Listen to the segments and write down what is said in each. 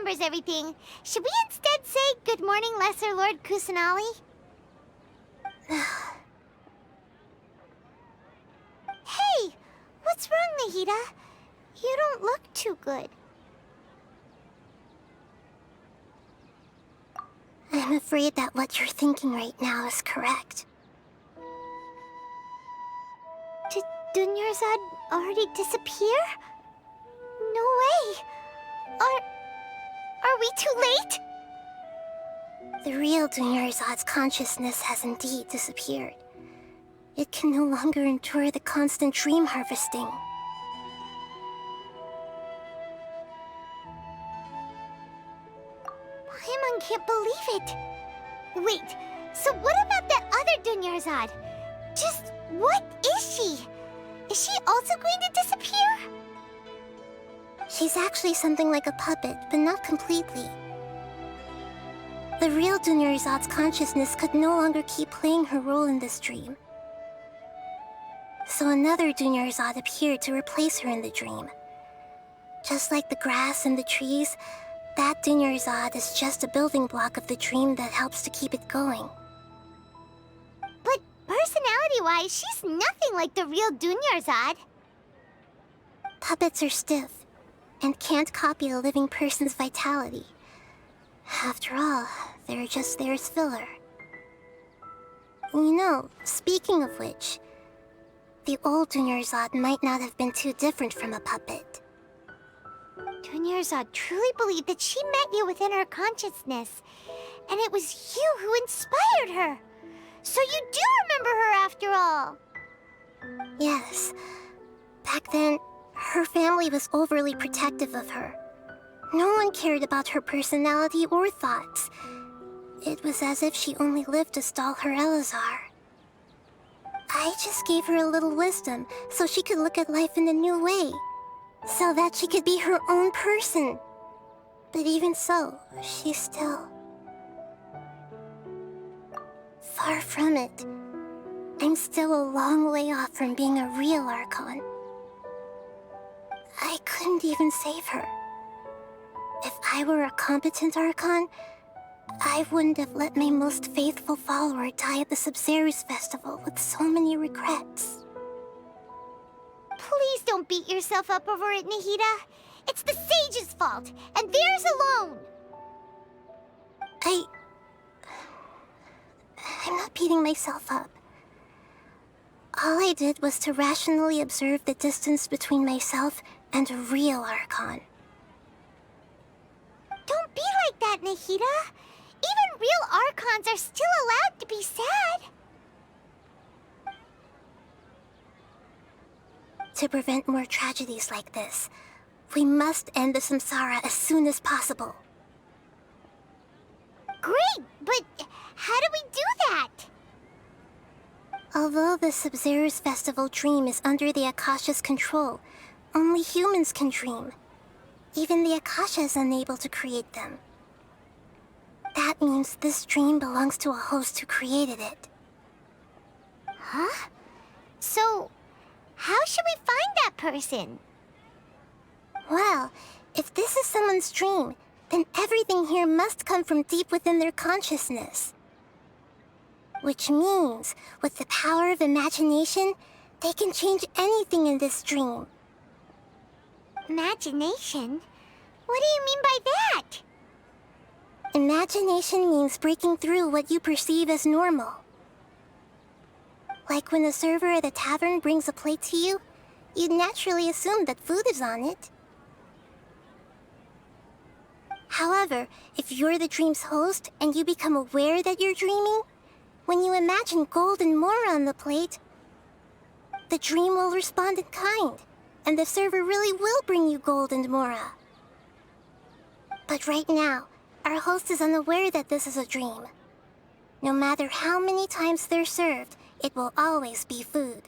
remembers everything. Should we instead say good morning, Lesser Lord Kusanali? Hey! What's wrong, Nahida? You don't look too good. I'm afraid that what you're thinking right now is correct. Did Dunyarzad already disappear? No way! Are we too late? The real Dunyarzad's consciousness has indeed disappeared. It can no longer endure the constant dream harvesting. Paimon can't believe it. Wait, so what about that other Dunyarzad? Just what is she? Is she also going to disappear? She's actually something like a puppet, but not completely. The real Dunyarzad's consciousness could no longer keep playing her role in this dream. So another Dunyarzad appeared to replace her in the dream. Just like the grass and the trees, that Dunyarzad is just a building block of the dream that helps to keep it going. But personality-wise, she's nothing like the real Dunyarzad. Puppets are stiff, and can't copy a living person's vitality. After all, they're just there as filler. You know, speaking of which, the old Dunyarzad might not have been too different from a puppet. Dunyarzad truly believed that she met you within her consciousness, and it was you who inspired her. So you do remember her after all. Yes. Back then, her family was overly protective of her. No one cared about her personality or thoughts. It was as if she only lived to stall her Elazar. I just gave her a little wisdom so she could look at life in a new way, so that she could be her own person. But even so, she's still... far from it. I'm still a long way off from being a real Archon. I couldn't even save her. If I were a competent Archon, I wouldn't have let my most faithful follower die at the Sumeru's festival with so many regrets. Please don't beat yourself up over it, Nahida. It's the sage's fault, and theirs alone. I'm not beating myself up. All I did was to rationally observe the distance between myself and a real Archon. Don't be like that, Nahida. Even real Archons are still allowed to be sad. To prevent more tragedies like this, we must end the samsara as soon as possible. Great, but how do we do that? Although the Sumeru's festival dream is under the Akasha's control, only humans can dream. Even the Akasha is unable to create them. That means this dream belongs to a host who created it. Huh? So, how should we find that person? Well, if this is someone's dream, then everything here must come from deep within their consciousness. Which means, with the power of imagination, they can change anything in this dream. Imagination? What do you mean by that? Imagination means breaking through what you perceive as normal. Like when a server at a tavern brings a plate to you, you'd naturally assume that food is on it. However, if you're the dream's host and you become aware that you're dreaming, when you imagine gold and more on the plate, the dream will respond in kind, and the server really will bring you gold and mora. But right now, our host is unaware that this is a dream. No matter how many times they're served, it will always be food.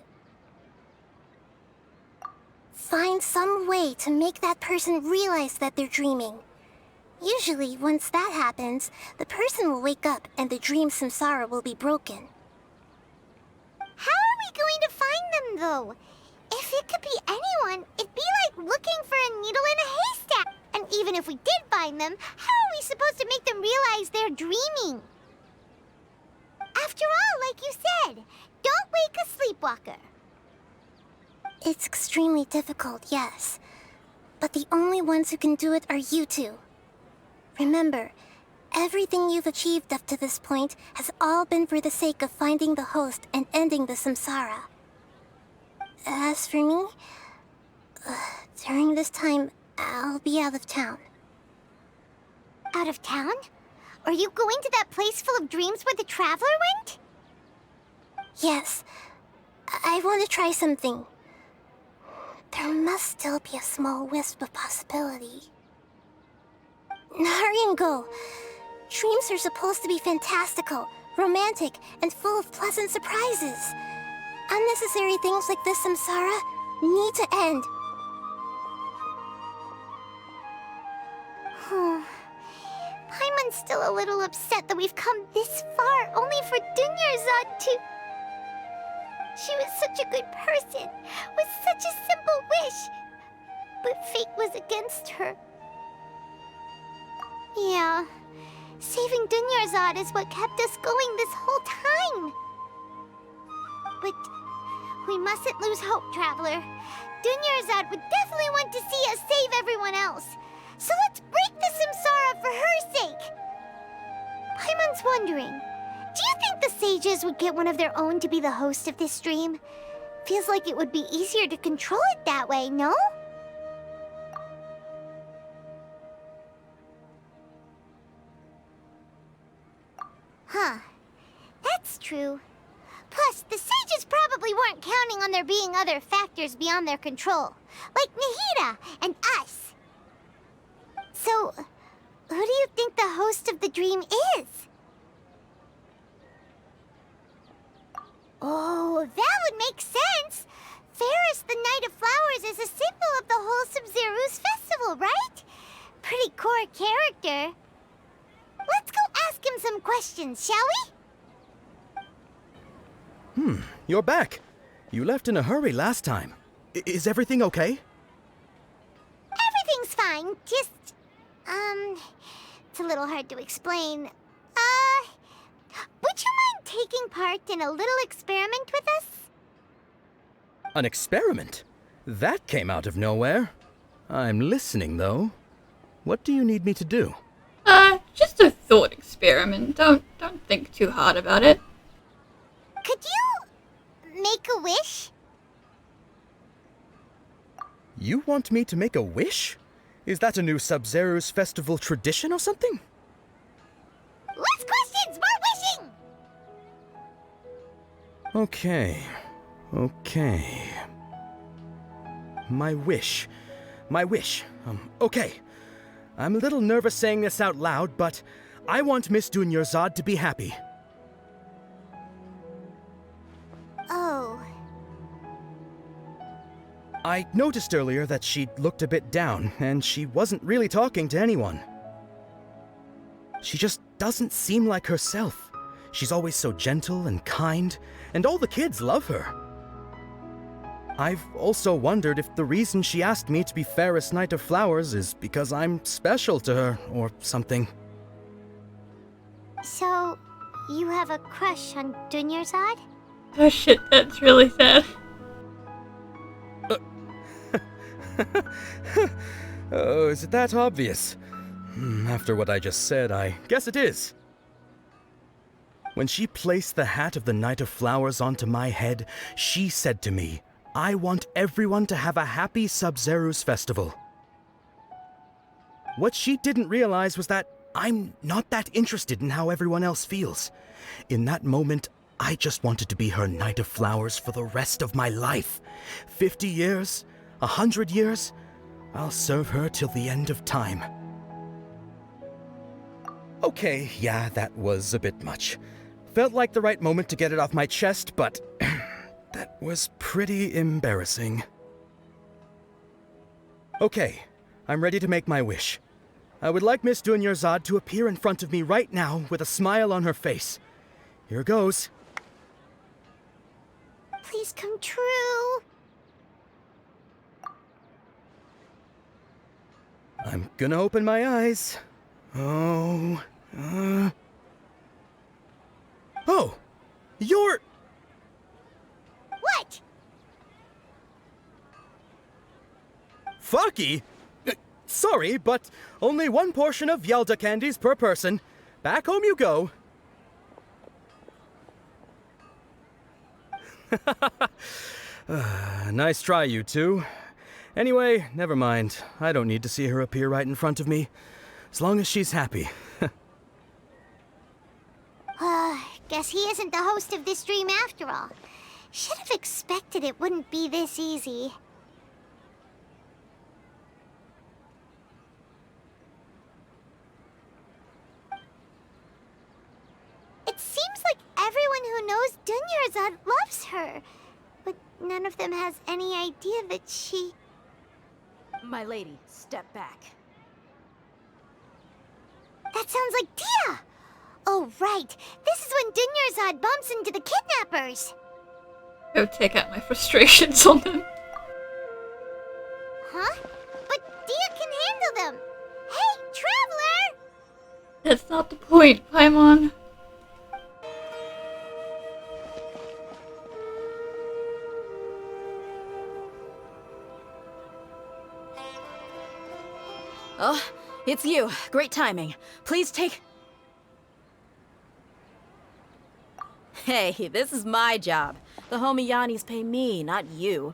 Find some way to make that person realize that they're dreaming. Usually, once that happens, the person will wake up and the dream samsara will be broken. How are we going to find them, though? If it could be anyone, it'd be like looking for a needle in a haystack. And Even if we did find them, how are we supposed to make them realize they're dreaming? After all, like you said, don't wake a sleepwalker. It's extremely difficult, yes. But the only ones who can do it are you two. Remember, everything you've achieved up to this point has all been for the sake of finding the host and ending the samsara. As for me, during this time, I'll be out of town. Out of town? Are you going to that place full of dreams where the traveler went? Yes, I want to try something. There must still be a small wisp of possibility. Hurry and go. Dreams are supposed to be fantastical, romantic, and full of pleasant surprises. Unnecessary things like this samsara need to end. Paimon's still a little upset that we've come this far only for Dunyarzad to... She was such a good person, with such a simple wish. But fate was against her. Yeah, saving Dunyarzad is what kept us going this whole time. But we mustn't lose hope, Traveler. Dunyarzad would definitely want to see us save everyone else. So let's break the samsara for her sake. Paimon's wondering, do you think the sages would get one of their own to be the host of this dream? Feels like it would be easier to control it that way, no? Huh. That's true. Plus, the sages probably weren't counting on there being other factors beyond their control, like Nahida and us. So, who do you think the host of the dream is? Oh, that would make sense. Ferris, the Knight of Flowers, is a symbol of the whole Sumeru's festival, right? Pretty core character. Let's go ask him some questions, shall we? You're back. You left in a hurry last time. Is everything okay? Everything's fine, just... it's a little hard to explain. Would you mind taking part in a little experiment with us? An experiment? That came out of nowhere. I'm listening, though. What do you need me to do? Just a thought experiment. Don't think too hard about it. Could you make a wish? You want me to make a wish? Is that a new Sub-Zero's festival tradition or something? Less questions, more wishing! Okay. My wish. Okay. I'm a little nervous saying this out loud, but I want Miss Dunyarzad to be happy. Oh. I noticed earlier that she looked a bit down, and she wasn't really talking to anyone. She just doesn't seem like herself. She's always so gentle and kind, and all the kids love her. I've also wondered if the reason she asked me to be Fairest Knight of Flowers is because I'm special to her, or something. So, you have a crush on Dunyarzad? Oh shit, that's really sad. Oh, is it that obvious? After what I just said, I guess it is. When she placed the hat of the Knight of Flowers onto my head, she said to me, I want everyone to have a happy Sub-Zero's festival. What she didn't realize was that I'm not that interested in how everyone else feels. In that moment, I just wanted to be her Knight of Flowers for the rest of my life. 50 years, 100 years, I'll serve her till the end of time. Okay, yeah, that was a bit much. Felt like the right moment to get it off my chest, but that was pretty embarrassing. Okay, I'm ready to make my wish. I would like Miss Dunyarzad to appear in front of me right now with a smile on her face. Here goes. Please come true. I'm gonna open my eyes. Oh, Oh! You're... What? Faki? Sorry, but only one portion of Yelda candies per person. Back home you go. Nice try, you two. Anyway, never mind. I don't need to see her appear right in front of me. As long as she's happy. Guess he isn't the host of this dream after all. Should have expected it wouldn't be this easy. It seems like everyone who knows Dunyarzad loves her. But none of them has any idea that she... My lady, step back. That sounds like Tia! Oh, right. This is when Dunyarzad bumps into the kidnappers. Go take out my frustrations on them. Huh? But Tia can handle them. Hey, Traveler! That's not the point, Paimon. Oh, it's you. Great timing. Please take... Hey, this is my job. The homie Yannis pay me, not you.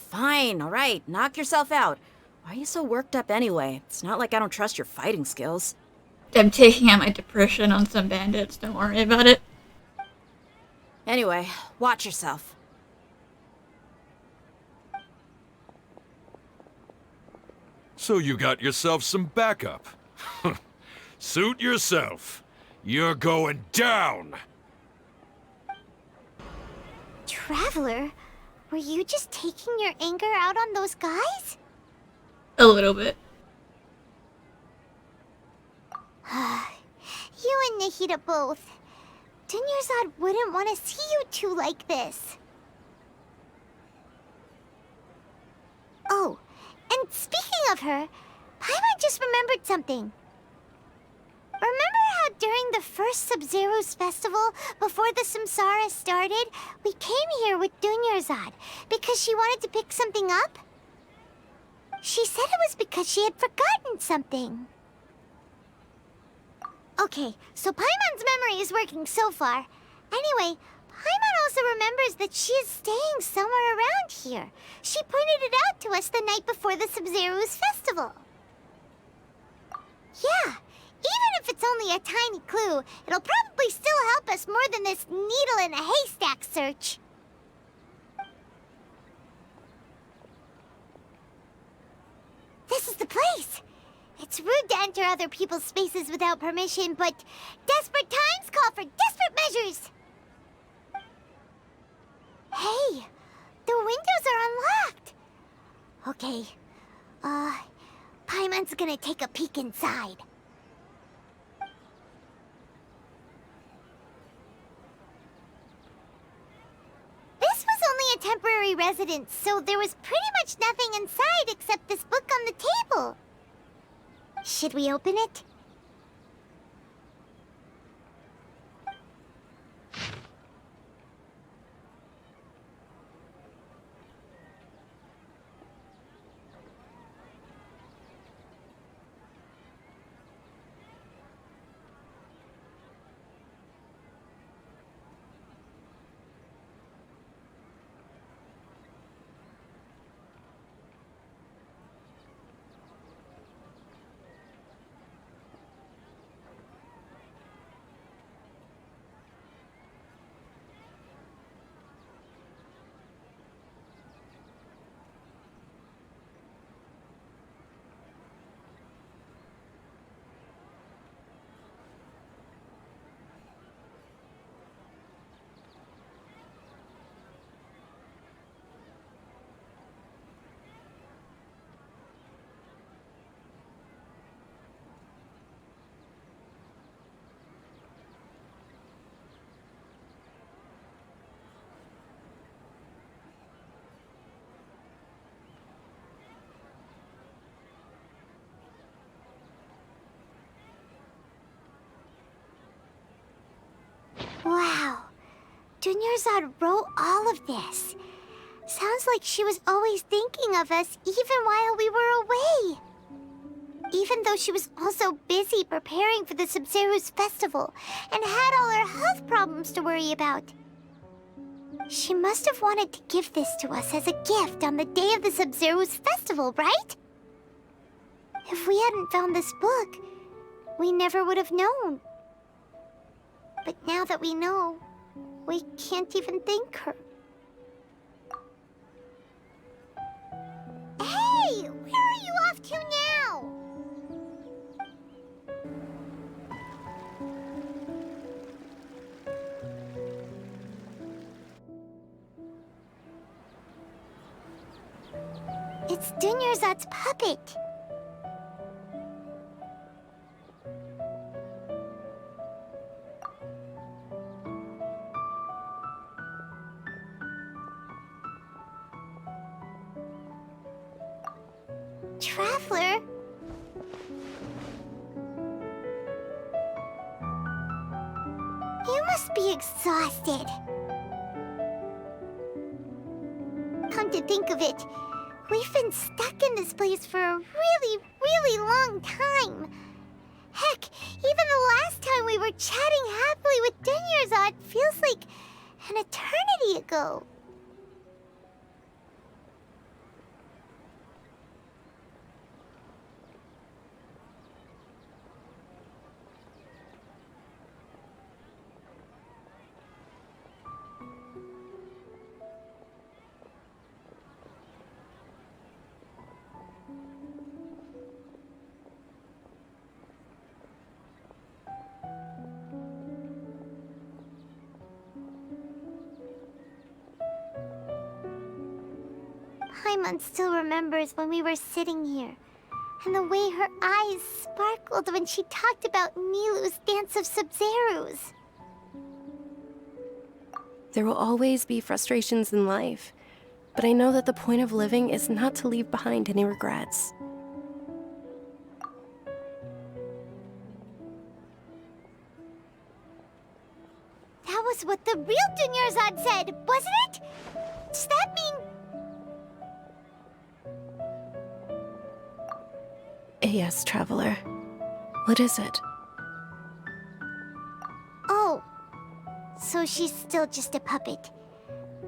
Fine, alright. Knock yourself out. Why are you so worked up anyway? It's not like I don't trust your fighting skills. I'm taking out my depression on some bandits, don't worry about it. Anyway, watch yourself. So you got yourself some backup. Suit yourself. You're going down! Traveler, were you just taking your anger out on those guys? A little bit. You and Nahida both. Dunyarzad wouldn't want to see you two like this. Oh, and speaking of her, Paimon just remembered something. Remember how during the first Sub-Zero's festival, before the Samsara started, we came here with Dunyarzad because she wanted to pick something up? She said it was because she had forgotten something. Okay, so Paimon's memory is working so far. Anyway, Paimon also remembers that she is staying somewhere around here. She pointed it out to us the night before the Sub-Zero's festival. Yeah. Even if it's only a tiny clue, it'll probably still help us more than this needle in a haystack search. This is the place. It's rude to enter other people's spaces without permission, but desperate times call for desperate measures. Hey, the windows are unlocked. Okay, Paimon's gonna take a peek inside. This was only a temporary residence, so there was pretty much nothing inside except this book on the table. Should we open it? Dunyarzad wrote all of this. Sounds like she was always thinking of us even while we were away. Even though she was also busy preparing for the Sumeru's festival and had all her health problems to worry about. She must have wanted to give this to us as a gift on the day of the Sumeru's festival, right? If we hadn't found this book, we never would have known. But now that we know, we can't even thank her. Hey! Where are you off to now? It's Dunyarzad's puppet. Traveler? You must be exhausted. Come to think of it, we've been stuck in this place for a really long time. Heck, even the last time we were chatting happily with Dunyarzad feels like an eternity ago. Paimon still remembers when we were sitting here, and the way her eyes sparkled when she talked about Nilou's Dance of Sub-Zerus. There will always be frustrations in life, but I know that the point of living is not to leave behind any regrets. That was what the real Dunyarzad said, wasn't it? Does that mean... Yes, Traveler. What is it? Oh, so she's still just a puppet.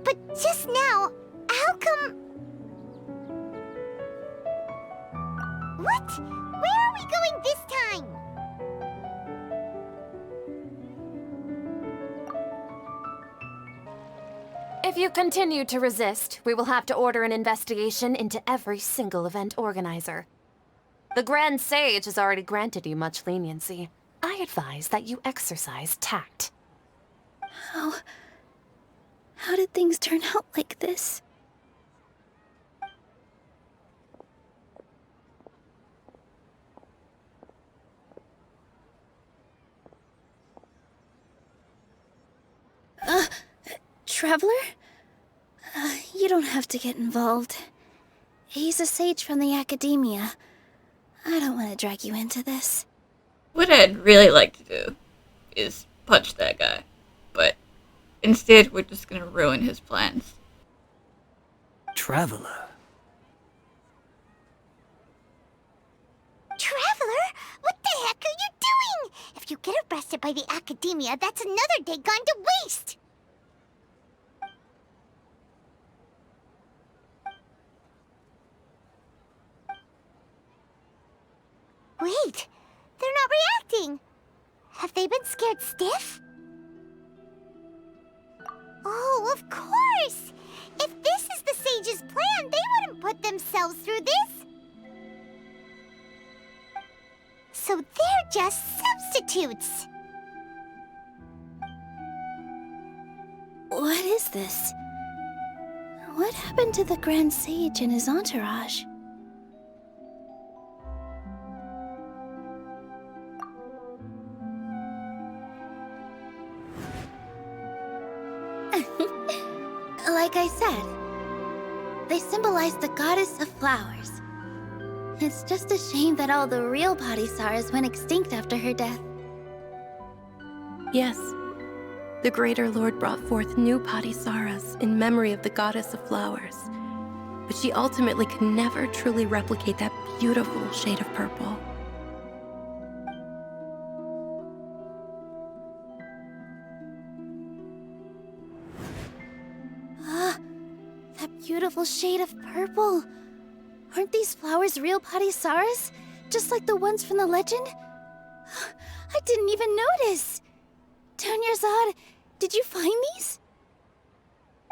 But just now, how come... What? Where are we going this time? If you continue to resist, we will have to order an investigation into every single event organizer. The Grand Sage has already granted you much leniency. I advise that you exercise tact. How did things turn out like this? Traveler? You don't have to get involved. He's a sage from the academia. I don't want to drag you into this. What I'd really like to do is punch that guy, but instead we're just gonna ruin his plans. Traveler. Traveler? What the heck are you doing? If you get arrested by the academia, that's another day gone to waste! Wait, they're not reacting. Have they been scared stiff? Oh, of course! If this is the sage's plan, they wouldn't put themselves through this. So they're just substitutes. What is this? What happened to the Grand Sage and his entourage? Like I said, they symbolize the goddess of flowers. It's just a shame that all the real Bodhisattvas went extinct after her death. Yes, the Greater Lord brought forth new Padisaras in memory of the goddess of flowers. But she ultimately could never truly replicate that beautiful shade of purple. That beautiful shade of purple. Aren't these flowers real Padisaras? Just like the ones from the legend? I didn't even notice. Dunyarzad, did you find these?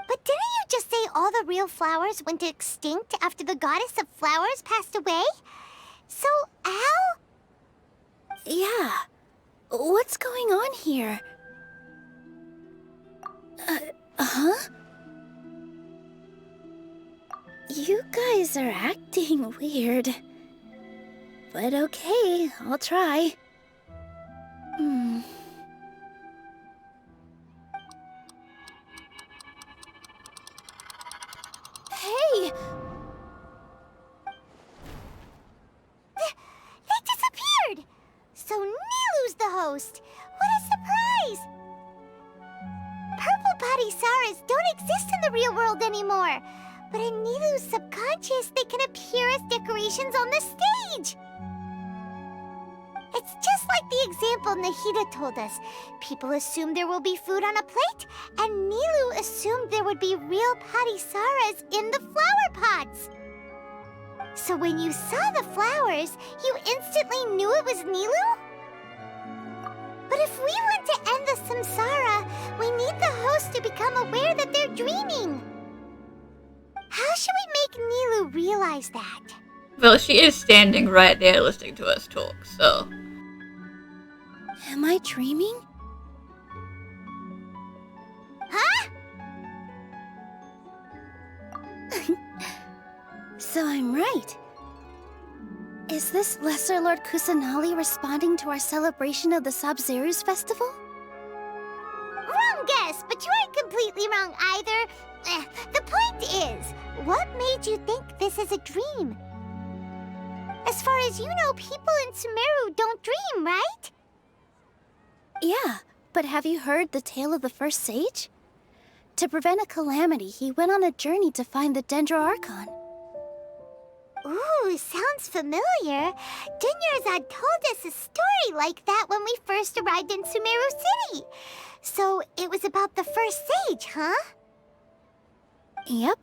But didn't you just say all the real flowers went extinct after the goddess of flowers passed away? So, how? Yeah. What's going on here? Huh? You guys are acting weird. But okay, I'll try. Hey! They disappeared! So Nilu's the host! What a surprise! Purple Padisaras don't exist in the real world anymore. But in Nilu's subconscious, they can appear as decorations on the stage! It's just like the example Nahida told us. People assume there will be food on a plate, and Nilu assumed there would be real Padisaras in the flower pots. So when you saw the flowers, you instantly knew it was Nilu? But if we want to end the samsara, we need the host to become aware that they're dreaming. How should we make Nilu realize that? Well, she is standing right there listening to us talk, so... Am I dreaming? Huh? So I'm right. Is this Lesser Lord Kusanali responding to our celebration of the Sabzeruz festival? Wrong guess, but you aren't completely wrong either. The point is, what made you think this is a dream? As far as you know, people in Sumeru don't dream, right? Yeah, but have you heard the tale of the first sage? To prevent a calamity, he went on a journey to find the Dendro Archon. Ooh, sounds familiar. Dunyarzad told us a story like that when we first arrived in Sumeru City. So it was about the first sage, huh? Yep,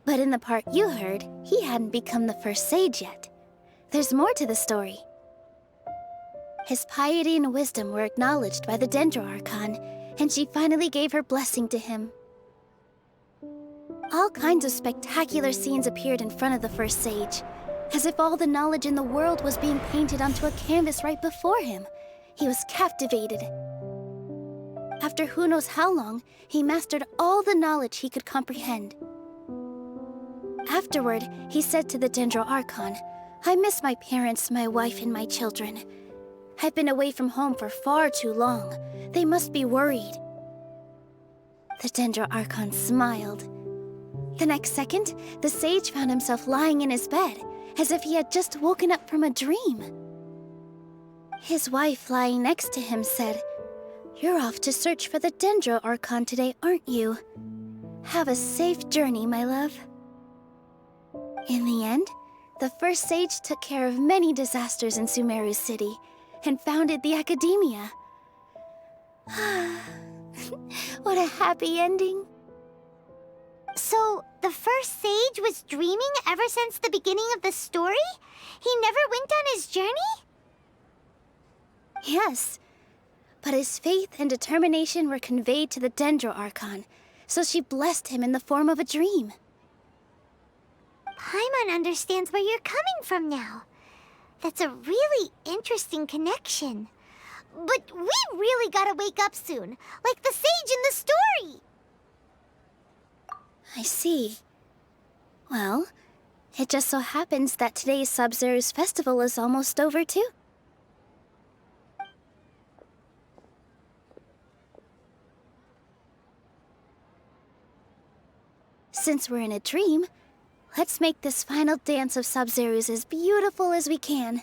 but in the part you heard, he hadn't become the first sage yet. There's more to the story. His piety and wisdom were acknowledged by the Dendro Archon, and she finally gave her blessing to him. All kinds of spectacular scenes appeared in front of the first sage, as if all the knowledge in the world was being painted onto a canvas right before him. He was captivated. After who knows how long, he mastered all the knowledge he could comprehend. Afterward, he said to the Dendro Archon, "I miss my parents, my wife, and my children. I've been away from home for far too long. They must be worried." The Dendro Archon smiled. The next second, the sage found himself lying in his bed, as if he had just woken up from a dream. His wife, lying next to him, said, "You're off to search for the Dendro Archon today, aren't you? Have a safe journey, my love." In the end, the first sage took care of many disasters in Sumeru City and founded the Academia. What a happy ending. So, the first sage was dreaming ever since the beginning of the story? He never went on his journey? Yes, but his faith and determination were conveyed to the Dendro Archon, so she blessed him in the form of a dream. Paimon understands where you're coming from now. That's a really interesting connection. But we really gotta wake up soon, like the sage in the story! I see. Well, it just so happens that today's Sabzeruz festival is almost over too. Since we're in a dream, let's make this final dance of Sabzeruz as beautiful as we can.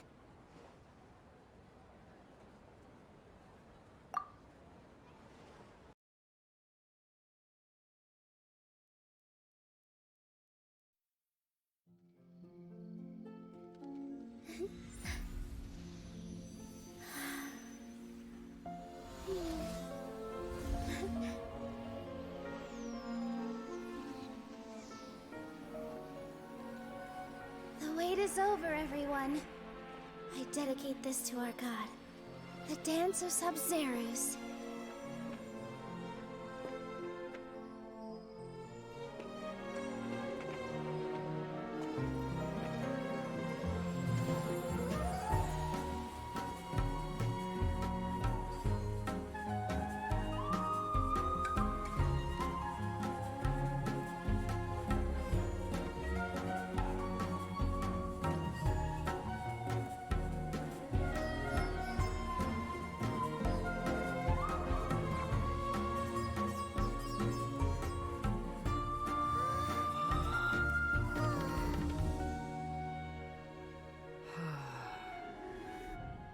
It is over, everyone. I dedicate this to our god, the Dance of Sub-Zerus.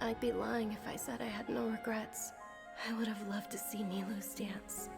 I'd be lying if I said I had no regrets. I would have loved to see Nilou's dance.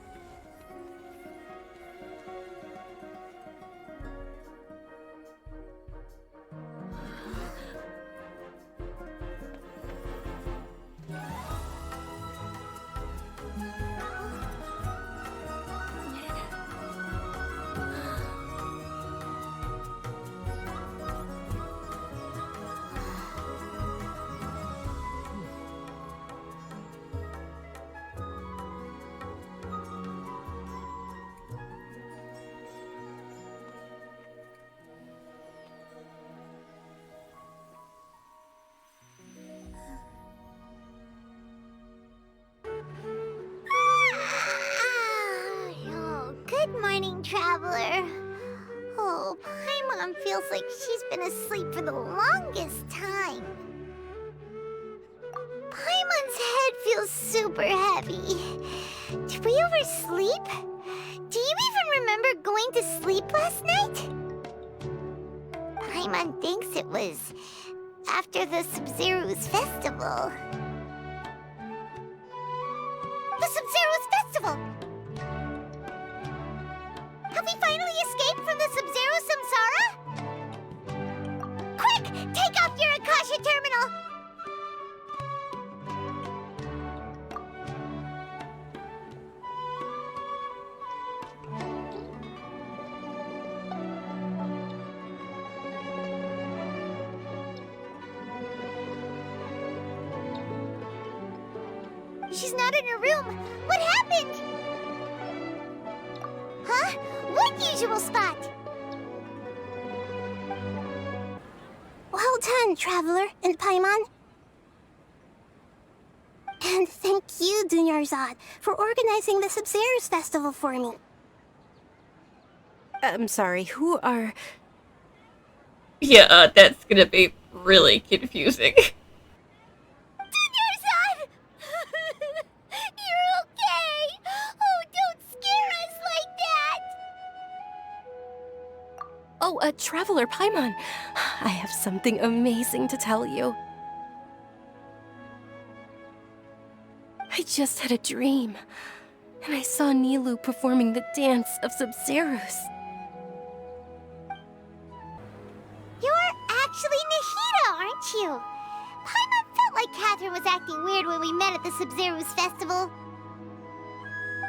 Oh, good morning, traveler. Oh, Paimon feels like she's been asleep for the longest time. Paimon's head feels super heavy. Did we oversleep? Do you even remember going to sleep last night? Paimon thinks it was after the Sub-Zero's festival. The Sub-Zero's festival! Have we finally escaped from the Sub-Zero samsara? Quick! Take off your Akasha terminal! She's not in her room. What happened? Huh? What usual spot? Well done, Traveler and Paimon. And thank you, Dunyarzad, for organizing the Sub-Zero's festival for me. I'm sorry, who are... Yeah, that's gonna be really confusing. Dunyarzad! You're okay! Oh, don't scare us like that! Oh, Traveler Paimon. I have something amazing to tell you. I just had a dream, and I saw Nilou performing the Dance of Sub-Zerus. You're actually Nahida, aren't you? Paimon felt like Catherine was acting weird when we met at the Sub-Zero's festival.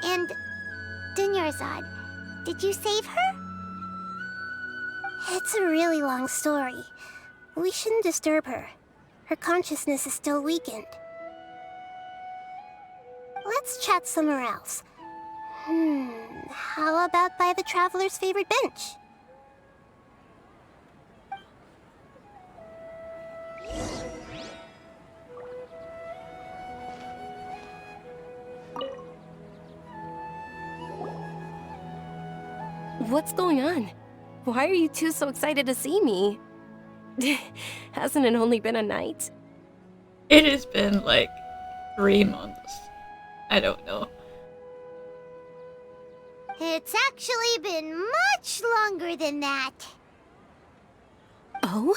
And Dunyarzad, did you save her? It's a really long story. We shouldn't disturb her. Her consciousness is still weakened. Let's chat somewhere else. How about by the Traveler's favorite bench? What's going on? Why are you two so excited to see me? Hasn't it only been a night? It has been like 3 months. I don't know. It's actually been much longer than that. Oh?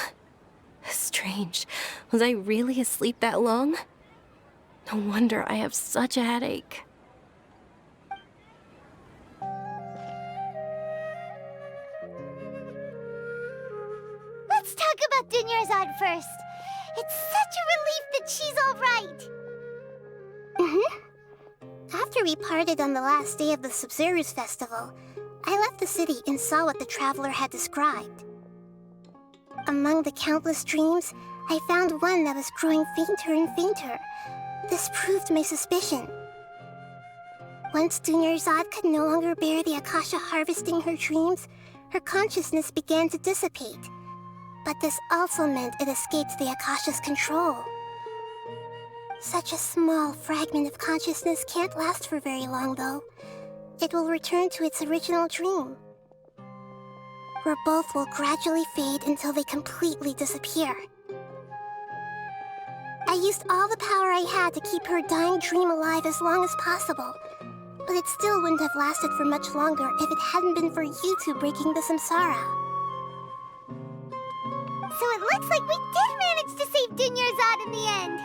Strange. Was I really asleep that long? No wonder I have such a headache. Let's talk about Dunyarzad first. It's such a relief that she's all right. After we parted on the last day of the Sub-Zero's festival, I left the city and saw what the Traveler had described. Among the countless dreams, I found one that was growing fainter and fainter. This proved my suspicion. Once Dunyarzad could no longer bear the Akasha harvesting her dreams, her consciousness began to dissipate. But this also meant it escaped the Akasha's control. Such a small fragment of consciousness can't last for very long, though. It will return to its original dream, where both will gradually fade until they completely disappear. I used all the power I had to keep her dying dream alive as long as possible, but it still wouldn't have lasted for much longer if it hadn't been for you two breaking the samsara. So it looks like we did manage to save Dunyarzad in the end,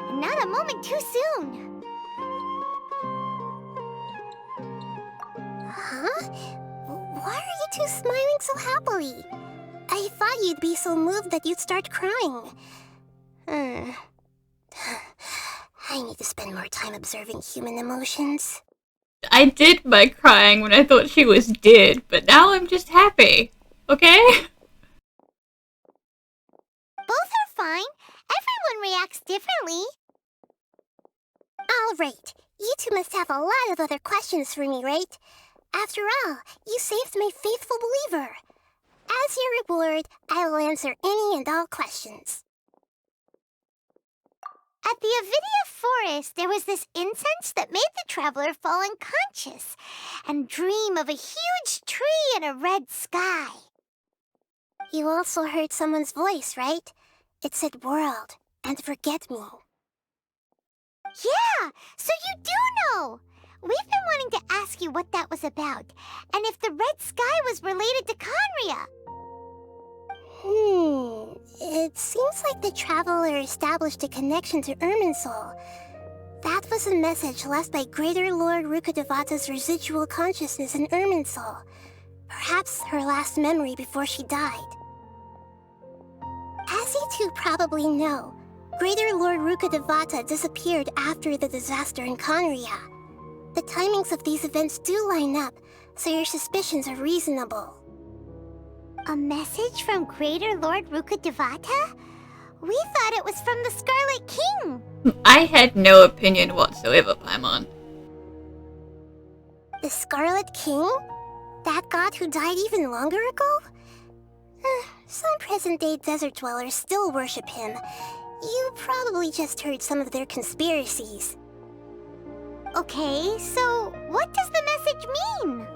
and not a moment too soon. Huh? Why are you two smiling so happily? I thought you'd be so moved that you'd start crying. I need to spend more time observing human emotions. I did my crying when I thought she was dead, but now I'm just happy. Okay? Both are fine. Everyone reacts differently. All right. You two must have a lot of other questions for me, right? After all, you saved my faithful believer. As your reward, I will answer any and all questions. At the Avidia forest, there was this incense that made the traveler fall unconscious and dream of a huge tree and a red sky. You also heard someone's voice, right? It said world and forget me. Yeah, so you do know! We've been wanting to ask you what that was about, and if the red sky was related to Conria. It seems like the traveler established a connection to Irminsul. That was a message left by Greater Lord Rukkhadevata's residual consciousness in Irminsul. Perhaps her last memory before she died. As you two probably know, Greater Lord Rukkhadevata disappeared after the disaster in Conria. The timings of these events do line up, so your suspicions are reasonable. A message from Greater Lord Rukkhadevata? We thought it was from the Scarlet King. I had no opinion whatsoever, Paimon. The Scarlet King? That god who died even longer ago? Some present-day desert dwellers still worship him. You probably just heard some of their conspiracies. Okay, so what does the message mean?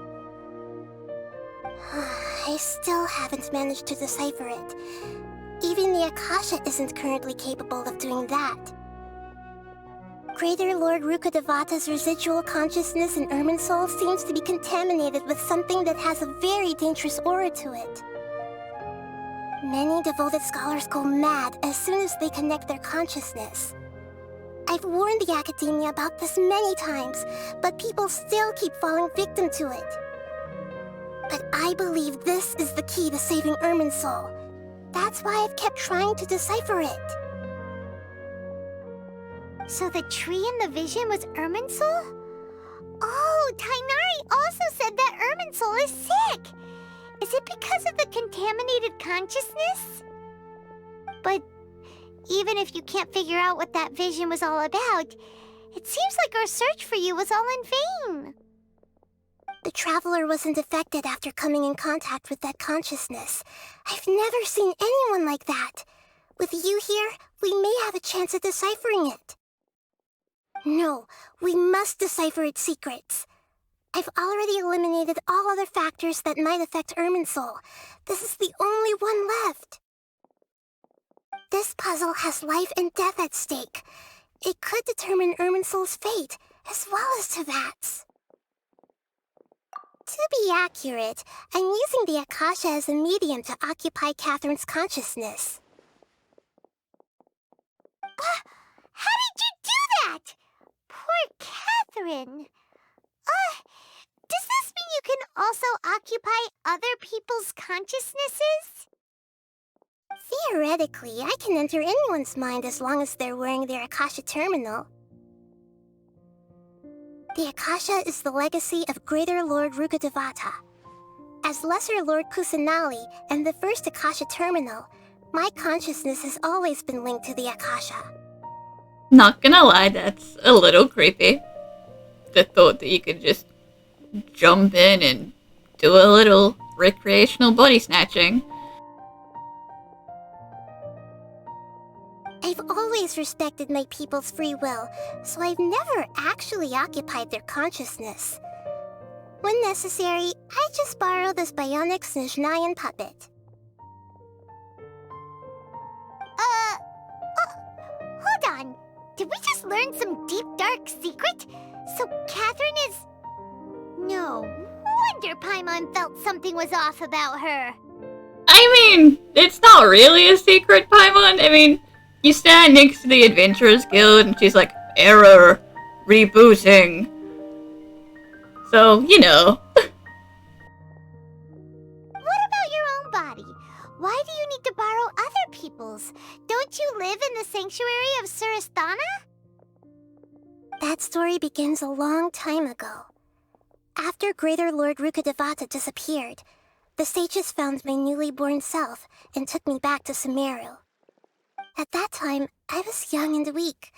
I still haven't managed to decipher it. Even the Akasha isn't currently capable of doing that. Greater Lord Rukkhadevata's residual consciousness in Irminsul seems to be contaminated with something that has a very dangerous aura to it. Many devoted scholars go mad as soon as they connect their consciousness. I've warned the Academia about this many times, but people still keep falling victim to it. But I believe this is the key to saving Irminsul. That's why I've kept trying to decipher it. So the tree in the vision was Irminsul? Oh, Tighnari also said that Irminsul is sick! Is it because of the contaminated consciousness? But even if you can't figure out what that vision was all about, it seems like our search for you was all in vain. The traveler wasn't affected after coming in contact with that consciousness. I've never seen anyone like that. With you here, we may have a chance at deciphering it. No, we must decipher its secrets. I've already eliminated all other factors that might affect Irminsul. This is the only one left. This puzzle has life and death at stake. It could determine Irminsul's fate, as well as Tevat's. To be accurate, I'm using the Akasha as a medium to occupy Catherine's consciousness. How did you do that? Poor Catherine. Does this mean you can also occupy other people's consciousnesses? Theoretically, I can enter anyone's mind as long as they're wearing their Akasha terminal. The Akasha is the legacy of Greater Lord Rukkhadevata. As Lesser Lord Kusanali and the first Akasha terminal, My consciousness has always been linked to the Akasha. Not gonna lie, that's a little creepy. The thought that you could just jump in and do a little recreational body snatching. I've always respected my people's free will, so I've never actually occupied their consciousness. When necessary, I just borrow this bionic Snezhnayan puppet. Hold on. Did we just learn some deep, dark secret? So Catherine is... No wonder Paimon felt something was off about her. I mean, it's not really a secret, Paimon. I mean, you stand next to the Adventurers Guild and she's like, error, rebooting. So, you know. What about your own body? Why do you need to borrow other people's? Don't you live in the sanctuary of Surasthana? That story begins a long time ago. After Greater Lord Rukkhadevata disappeared, the sages found my newly born self and took me back to Sumeru. At that time, I was young and weak.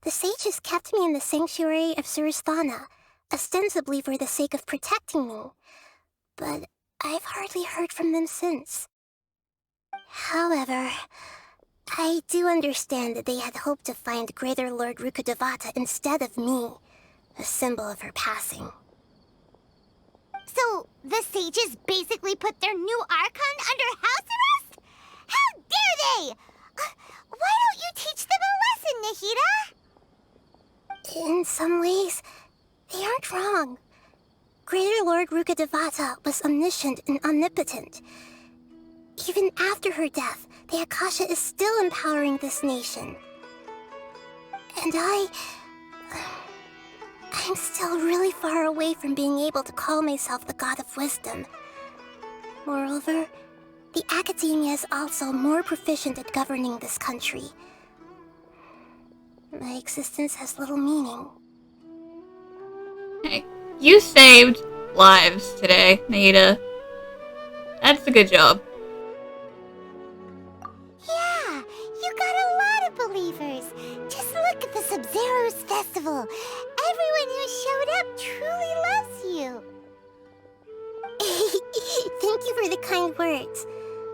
The sages kept me in the sanctuary of Surasthana, ostensibly for the sake of protecting me. But I've hardly heard from them since. However, I do understand that they had hoped to find Greater Lord Rukkhadevata instead of me, a symbol of her passing. So, the sages basically put their new Archon under house arrest? How dare they! Why don't you teach them a lesson, Nahida? In some ways, they aren't wrong. Greater Lord Rukkhadevata was omniscient and omnipotent. Even after her death, the Akasha is still empowering this nation. And I'm still really far away from being able to call myself the God of Wisdom. Moreover, the Academia is also more proficient at governing this country. My existence has little meaning. Hey, you saved lives today, Nahida. That's a good job. Yeah, you got a lot of believers. Just look at the Sub-Zero's festival. Everyone who showed up truly loves you. Thank you for the kind words.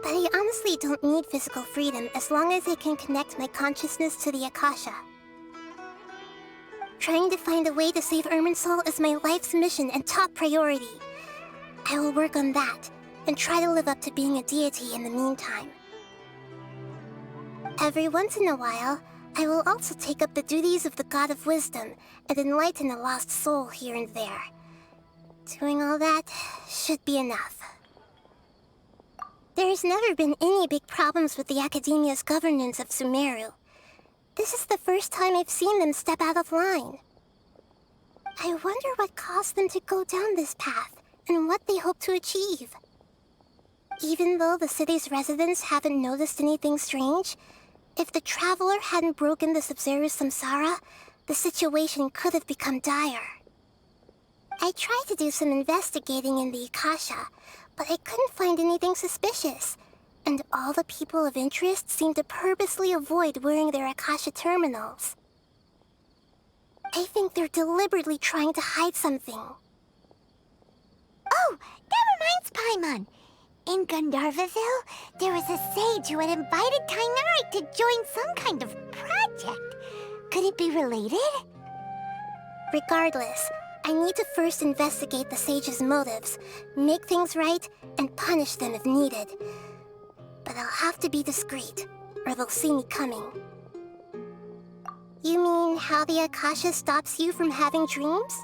But I honestly don't need physical freedom as long as I can connect my consciousness to the Akasha. Trying to find a way to save Irminsul is my life's mission and top priority. I will work on that, and try to live up to being a deity in the meantime. Every once in a while, I will also take up the duties of the God of Wisdom and enlighten a lost soul here and there. Doing all that should be enough. There's never been any big problems with the Academia's governance of Sumeru. This is the first time I've seen them step out of line. I wonder what caused them to go down this path, and what they hope to achieve. Even though the city's residents haven't noticed anything strange, if the Traveler hadn't broken the Sub-Zero's samsara, the situation could have become dire. I tried to do some investigating in the Akasha, but I couldn't find anything suspicious, and all the people of interest seemed to purposely avoid wearing their Akasha terminals. I think they're deliberately trying to hide something. Oh, that reminds Paimon. In Gandharvaville, there was a sage who had invited Tainari to join some kind of project. Could it be related? Regardless, I need to first investigate the sage's motives, make things right, and punish them if needed. But I'll have to be discreet, or they'll see me coming. You mean how the Akasha stops you from having dreams?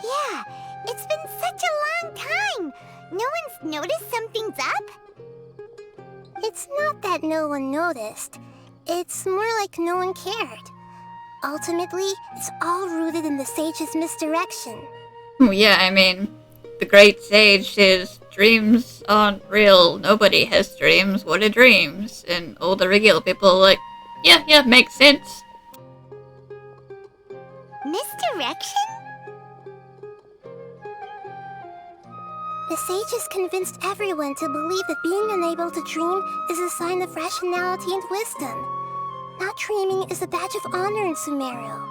Yeah, it's been such a long time. No one's noticed something's up? It's not that no one noticed. It's more like no one cared. Ultimately, it's all rooted in the sage's misdirection. Well, yeah, I mean, the great sage says dreams aren't real. Nobody has dreams. What are dreams? And all the regular people are like, yeah, makes sense. Misdirection? The sages convinced everyone to believe that being unable to dream is a sign of rationality and wisdom. Not dreaming is a badge of honor in Sumeru.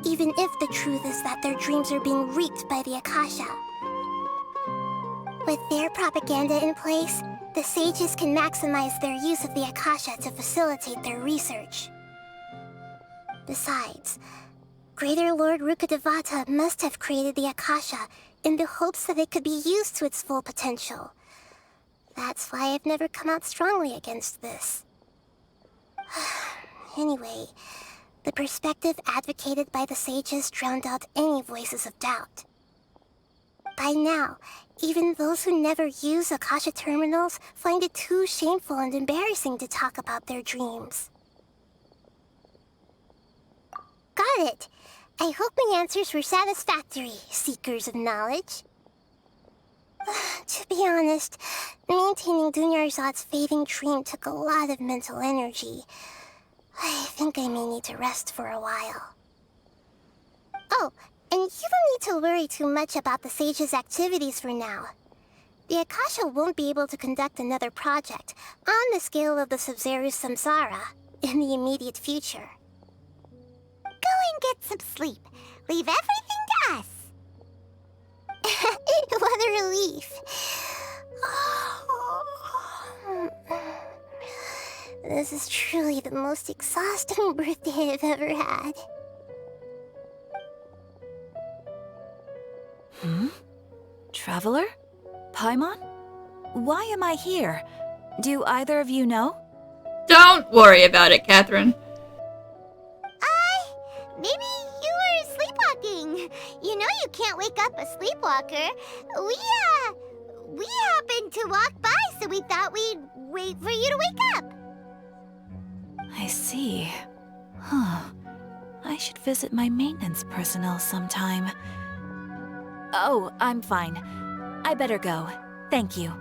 Even if the truth is that their dreams are being reaped by the Akasha. With their propaganda in place, the sages can maximize their use of the Akasha to facilitate their research. Besides, Greater Lord Rukkhadevata must have created the Akasha in the hopes that it could be used to its full potential. That's why I've never come out strongly against this. Anyway, the perspective advocated by the sages drowned out any voices of doubt. By now, even those who never use Akasha terminals find it too shameful and embarrassing to talk about their dreams. Got it! I hope my answers were satisfactory, seekers of knowledge. To be honest, maintaining Dunyarzad's fading dream took a lot of mental energy. I think I may need to rest for a while. Oh, and you don't need to worry too much about the sage's activities for now. The Akasha won't be able to conduct another project on the scale of the Sumeru Samsara in the immediate future. Go and get some sleep. Leave everything to us. What a relief. This is truly the most exhausting birthday I've ever had. Traveler? Paimon? Why am I here? Do either of you know? Don't worry about it, Catherine. Maybe you were sleepwalking. You know you can't wake up a sleepwalker. We happened to walk by, so we thought we'd wait for you to wake up. I see. Huh. I should visit my maintenance personnel sometime. Oh, I'm fine. I better go. Thank you.